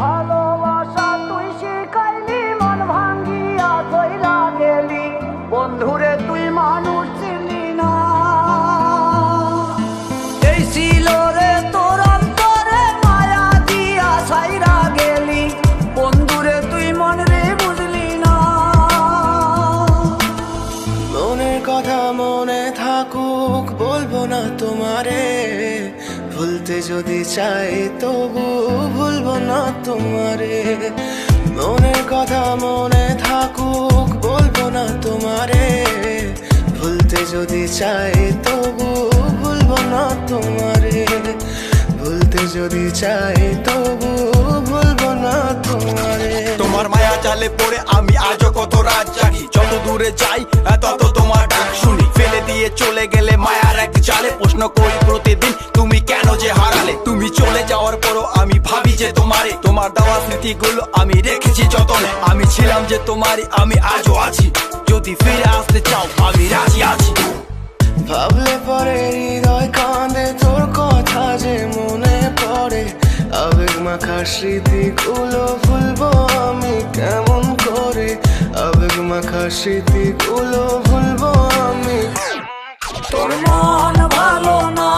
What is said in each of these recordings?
ভালোবাসা তুই শিখাইলি, মন ভাঙ্গিয়া কইরা গেলি, বন্ধুরে তুই মানুষ চিনি না। এই ছিল রে তোর অন্তরে মায়া দিয়া ছাইরা গেলি, বন্ধুরে তুই মন রে বুঝলি না। মনের কথা মনে থাকুক বলবো না তোমারে, ভুলতে যদি চাই তবু ভুলবো না তোমারে। মনের কথা মনে থাকুক বলবো না তোমারে, ভুলতে যদি চাই তবু ভুলবো না তোমারে। ভুলতে যদি চাই তবু ভুলবো না তোমারে। তোমার মায়া জালে পড়ে আমি আজও কত রাত জাগি, যত দূরে যাই তত তোমার ডাক শুনি। ফেলে দিয়ে চলে গেলে মায়ার এক জালে, প্রশ্ন করি প্রতিদিন তুমি কেন যে হারালে। তুমি চলে যাওয়ার পরও আমি ভাবি যে তোমারে, তোমার দেওয়া স্মৃতিগুলো আমি রেখেছি যতনে। আমি ছিলাম যে তোমারই, আমি আজও আছি, যদি ফিরে আসতে চাও আমি রাজি আছি। ভাবলে পরে হৃদয় কাঁদে, তোর কথা যে মনে পড়ে। আবেগ মাখা স্মৃতিগুলো ভুলবো আমি কেমন করে, আবেগ মাখা স্মৃতিগুলো ভুলবো আমি। তোর মন ভালো না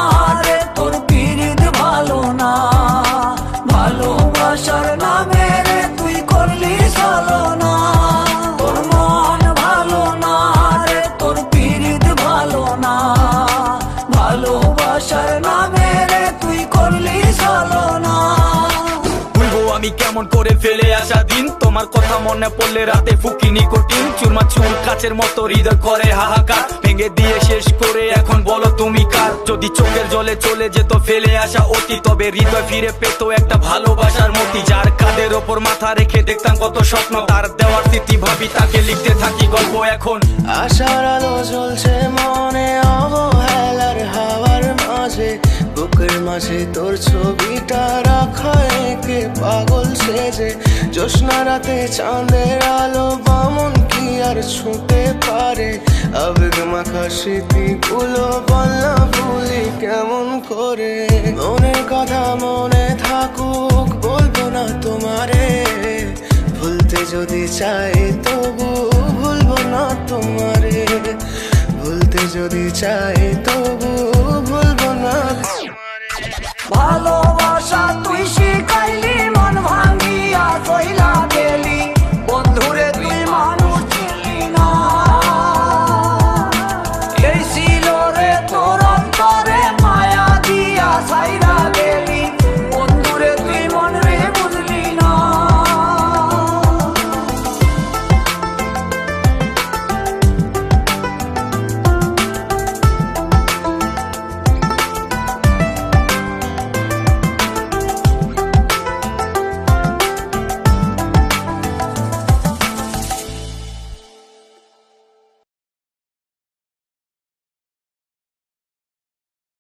রে, তোর পিরিত ভালো না, ভালোবাসার নামে রে তুই করলি ছলনা। তোর মন ভালো না রে, তোর পিরিত ভালো না, ভালোবাসার নামে রে তুই করলি ছলনা। ভুলবো আমি কেমন করে ফেলে আসা দিন, তোমার কথা মনে পড়লে রাতে ফুকি নিকোটিন। চুরমা চুর কাচের মতো হৃদয় করে হাহাকার, ভেঙে দিয়ে শেষ করে এখন বলো তুমি কার। যদি চোখের জলে চলে যেত ফেলে আসা অতি, তবে হৃদয় ফিরে পেত একটা ভালোবাসার মতি। যার কাঁধের ওপর মাথা রেখে দেখতাম কত স্বপ্ন, তার দেওয়ার স্মৃতি ভাবি তাকে লিখতে থাকি গল্প এখন। আশার আলো জ্বলছে মনে অবহেলার হাওয়ার মাঝে, বুকের মাঝে তোর ছবিটা রাখা একে পাগল সেজে। জ্যোৎস্না রাতে চাঁদের আলো বামন কি আর ছুঁতে পারে, আবেগ মাখা স্মৃতিগুলো বলনা ভুলি কেমন করে। মনের কথা মনে থাকুক বলবো না তোমারে, ভুলতে যদি চাই তবু ভুলবো না তোমারে। ভুলতে যদি চাই তবু ভুলবো না তোমারে। ভালোবাসা